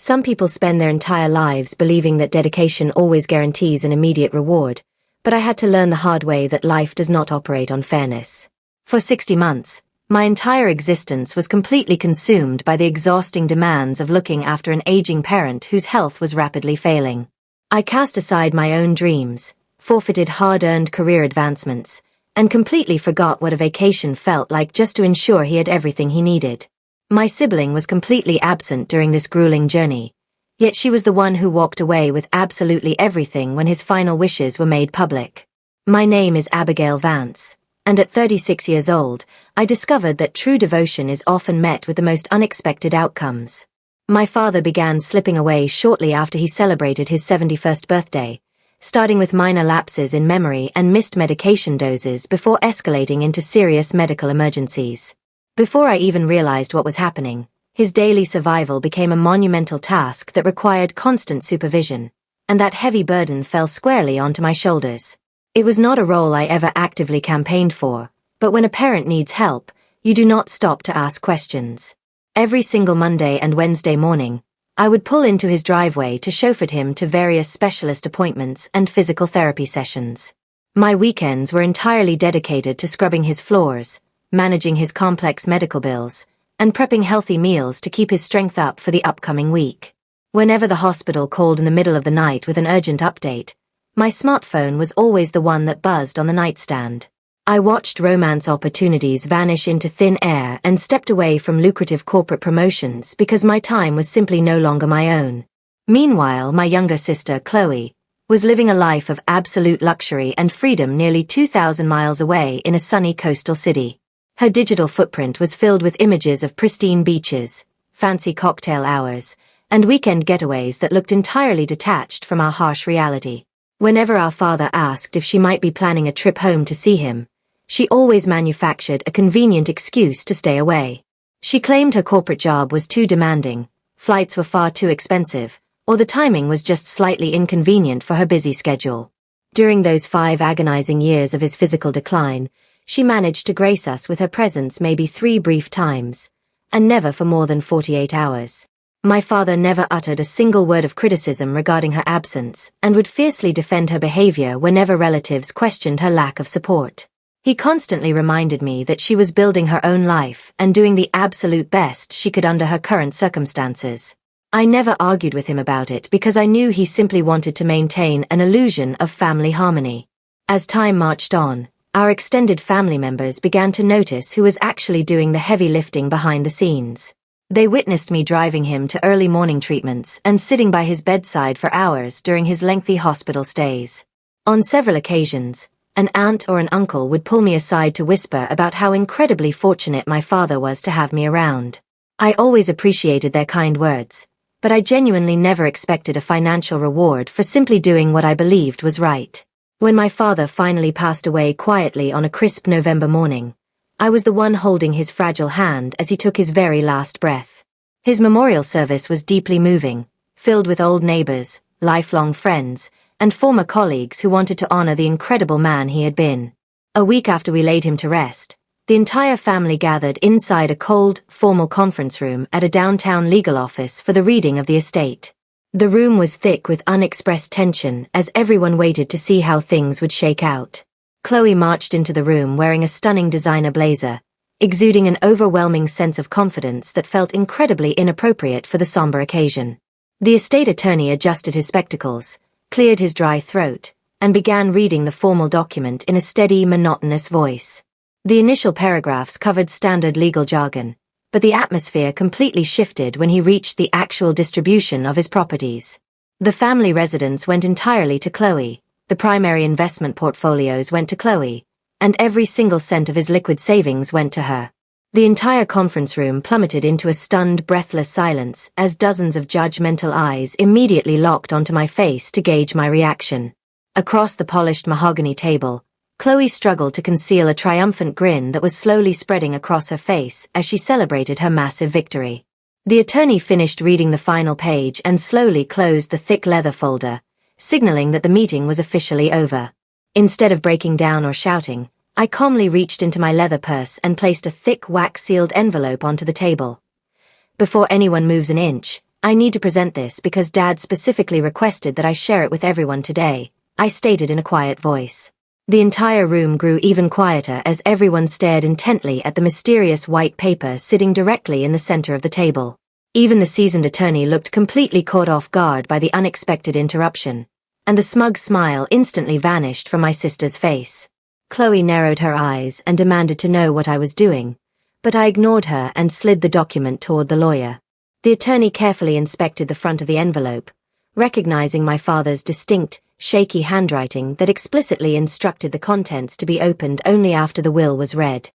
Some people spend their entire lives believing that dedication always guarantees an immediate reward, but I had to learn the hard way that life does not operate on fairness. For 60 months, my entire existence was completely consumed by the exhausting demands of looking after an aging parent whose health was rapidly failing. I cast aside my own dreams, forfeited hard-earned career advancements, and completely forgot what a vacation felt like just to ensure he had everything he needed. My sibling was completely absent during this grueling journey, yet she was the one who walked away with absolutely everything when his final wishes were made public. My name is Abigail Vance, and at 36 years old, I discovered that true devotion is often met with the most unexpected outcomes. My father began slipping away shortly after he celebrated his 71st birthday, starting with minor lapses in memory and missed medication doses before escalating into serious medical emergencies. Before I even realized what was happening, his daily survival became a monumental task that required constant supervision, and that heavy burden fell squarely onto my shoulders. It was not a role I ever actively campaigned for, but when a parent needs help, you do not stop to ask questions. Every single Monday and Wednesday morning, I would pull into his driveway to chauffeur him to various specialist appointments and physical therapy sessions. My weekends were entirely dedicated to scrubbing his floors, managing his complex medical bills, and prepping healthy meals to keep his strength up for the upcoming week. Whenever the hospital called in the middle of the night with an urgent update, my smartphone was always the one that buzzed on the nightstand. I watched romance opportunities vanish into thin air and stepped away from lucrative corporate promotions because my time was simply no longer my own. Meanwhile, my younger sister, Chloe, was living a life of absolute luxury and freedom nearly 2,000 miles away in a sunny coastal city. Her digital footprint was filled with images of pristine beaches, fancy cocktail hours, and weekend getaways that looked entirely detached from our harsh reality. Whenever our father asked if she might be planning a trip home to see him, she always manufactured a convenient excuse to stay away. She claimed her corporate job was too demanding, flights were far too expensive, or the timing was just slightly inconvenient for her busy schedule. During those 5 agonizing years of his physical decline, she managed to grace us with her presence maybe 3 brief times, and never for more than 48 hours. My father never uttered a single word of criticism regarding her absence and would fiercely defend her behavior whenever relatives questioned her lack of support. He constantly reminded me that she was building her own life and doing the absolute best she could under her current circumstances. I never argued with him about it because I knew he simply wanted to maintain an illusion of family harmony. As time marched on, our extended family members began to notice who was actually doing the heavy lifting behind the scenes. They witnessed me driving him to early morning treatments and sitting by his bedside for hours during his lengthy hospital stays. On several occasions, an aunt or an uncle would pull me aside to whisper about how incredibly fortunate my father was to have me around. I always appreciated their kind words, but I genuinely never expected a financial reward for simply doing what I believed was right. When my father finally passed away quietly on a crisp November morning, I was the one holding his fragile hand as he took his very last breath. His memorial service was deeply moving, filled with old neighbors, lifelong friends, and former colleagues who wanted to honor the incredible man he had been. A week after we laid him to rest, the entire family gathered inside a cold, formal conference room at a downtown legal office for the reading of the estate. The room was thick with unexpressed tension as everyone waited to see how things would shake out. Chloe marched into the room wearing a stunning designer blazer, exuding an overwhelming sense of confidence that felt incredibly inappropriate for the somber occasion. The estate attorney adjusted his spectacles, cleared his dry throat, and began reading the formal document in a steady, monotonous voice. The initial paragraphs covered standard legal jargon, but the atmosphere completely shifted when he reached the actual distribution of his properties. The family residence went entirely to Chloe, the primary investment portfolios went to Chloe, and every single cent of his liquid savings went to her. The entire conference room plummeted into a stunned, breathless silence as dozens of judgmental eyes immediately locked onto my face to gauge my reaction. Across the polished mahogany table, Chloe struggled to conceal a triumphant grin that was slowly spreading across her face as she celebrated her massive victory. The attorney finished reading the final page and slowly closed the thick leather folder, signaling that the meeting was officially over. Instead of breaking down or shouting, I calmly reached into my leather purse and placed a thick wax-sealed envelope onto the table. Before anyone moves an inch, I need to present this because Dad specifically requested that I share it with everyone today, I stated in a quiet voice. The entire room grew even quieter as everyone stared intently at the mysterious white paper sitting directly in the center of the table. Even the seasoned attorney looked completely caught off guard by the unexpected interruption, and the smug smile instantly vanished from my sister's face. Chloe narrowed her eyes and demanded to know what I was doing, but I ignored her and slid the document toward the lawyer. The attorney carefully inspected the front of the envelope, recognizing my father's distinct, shaky handwriting that explicitly instructed the contents to be opened only after the will was read.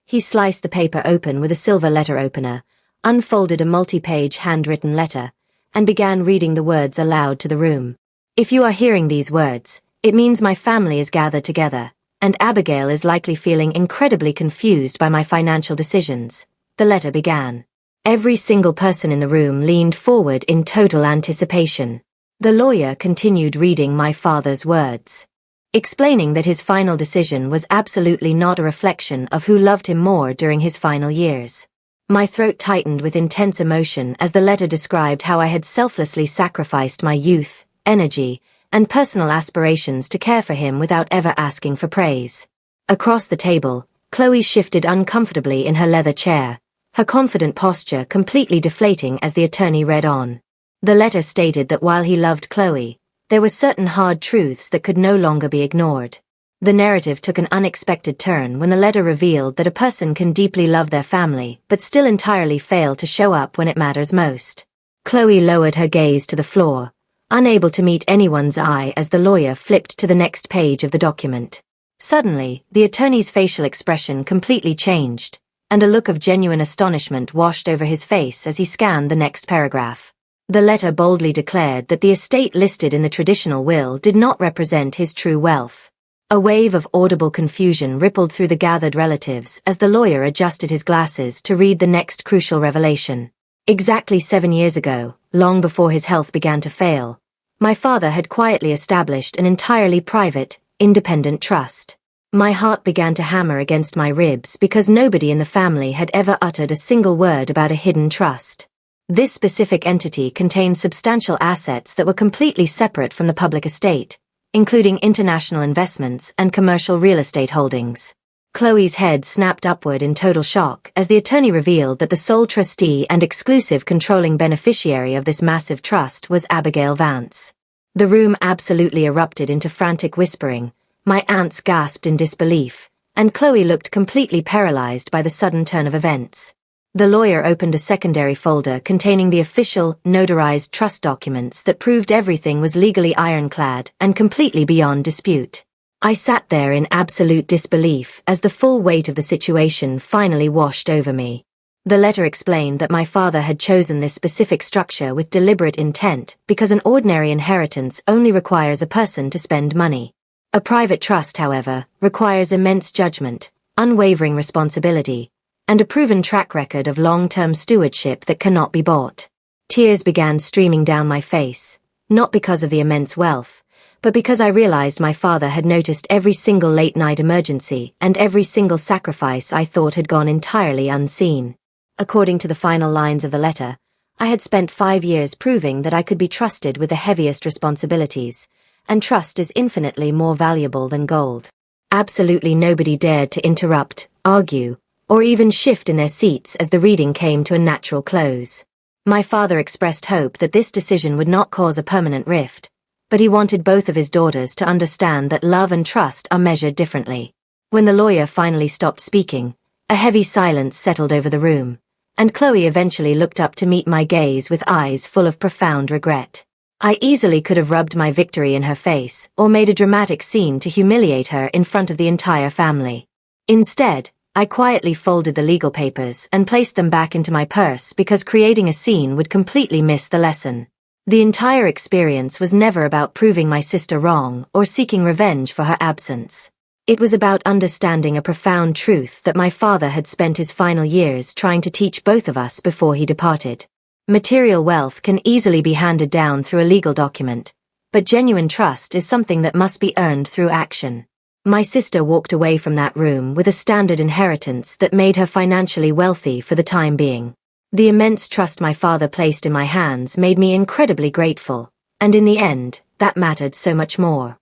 He sliced the paper open with a silver letter opener, unfolded a multi-page handwritten letter, and began reading the words aloud to the room. If you are hearing these words, it means my family is gathered together, and Abigail is likely feeling incredibly confused by my financial decisions, the letter began. Every single person in the room leaned forward in total anticipation. The lawyer continued reading my father's words, explaining that his final decision was absolutely not a reflection of who loved him more during his final years. My throat tightened with intense emotion as the letter described how I had selflessly sacrificed my youth, energy, and personal aspirations to care for him without ever asking for praise. Across the table, Chloe shifted uncomfortably in her leather chair, her confident posture completely deflating as the attorney read on. The letter stated that while he loved Chloe, there were certain hard truths that could no longer be ignored. The narrative took an unexpected turn when the letter revealed that a person can deeply love their family but still entirely fail to show up when it matters most. Chloe lowered her gaze to the floor, unable to meet anyone's eye as the lawyer flipped to the next page of the document. Suddenly, the attorney's facial expression completely changed, and a look of genuine astonishment washed over his face as he scanned the next paragraph. The letter boldly declared that the estate listed in the traditional will did not represent his true wealth. A wave of audible confusion rippled through the gathered relatives as the lawyer adjusted his glasses to read the next crucial revelation. Exactly 7 years ago, long before his health began to fail, my father had quietly established an entirely private, independent trust. My heart began to hammer against my ribs because nobody in the family had ever uttered a single word about a hidden trust. This specific entity contained substantial assets that were completely separate from the public estate, including international investments and commercial real estate holdings. Chloe's head snapped upward in total shock as the attorney revealed that the sole trustee and exclusive controlling beneficiary of this massive trust was Abigail Vance. The room absolutely erupted into frantic whispering, my aunts gasped in disbelief, and Chloe looked completely paralyzed by the sudden turn of events. The lawyer opened a secondary folder containing the official, notarized trust documents that proved everything was legally ironclad and completely beyond dispute. I sat there in absolute disbelief as the full weight of the situation finally washed over me. The letter explained that my father had chosen this specific structure with deliberate intent because an ordinary inheritance only requires a person to spend money. A private trust, however, requires immense judgment, unwavering responsibility, and a proven track record of long-term stewardship that cannot be bought. Tears began streaming down my face, not because of the immense wealth, but because I realized my father had noticed every single late-night emergency and every single sacrifice I thought had gone entirely unseen. According to the final lines of the letter, I had spent 5 years proving that I could be trusted with the heaviest responsibilities, and trust is infinitely more valuable than gold. Absolutely nobody dared to interrupt, argue, or even shift in their seats as the reading came to a natural close. My father expressed hope that this decision would not cause a permanent rift, but he wanted both of his daughters to understand that love and trust are measured differently. When the lawyer finally stopped speaking, a heavy silence settled over the room, and Chloe eventually looked up to meet my gaze with eyes full of profound regret. I easily could have rubbed my victory in her face or made a dramatic scene to humiliate her in front of the entire family. Instead, I quietly folded the legal papers and placed them back into my purse because creating a scene would completely miss the lesson. The entire experience was never about proving my sister wrong or seeking revenge for her absence. It was about understanding a profound truth that my father had spent his final years trying to teach both of us before he departed. Material wealth can easily be handed down through a legal document, but genuine trust is something that must be earned through action. My sister walked away from that room with a standard inheritance that made her financially wealthy for the time being. The immense trust my father placed in my hands made me incredibly grateful, and in the end, that mattered so much more.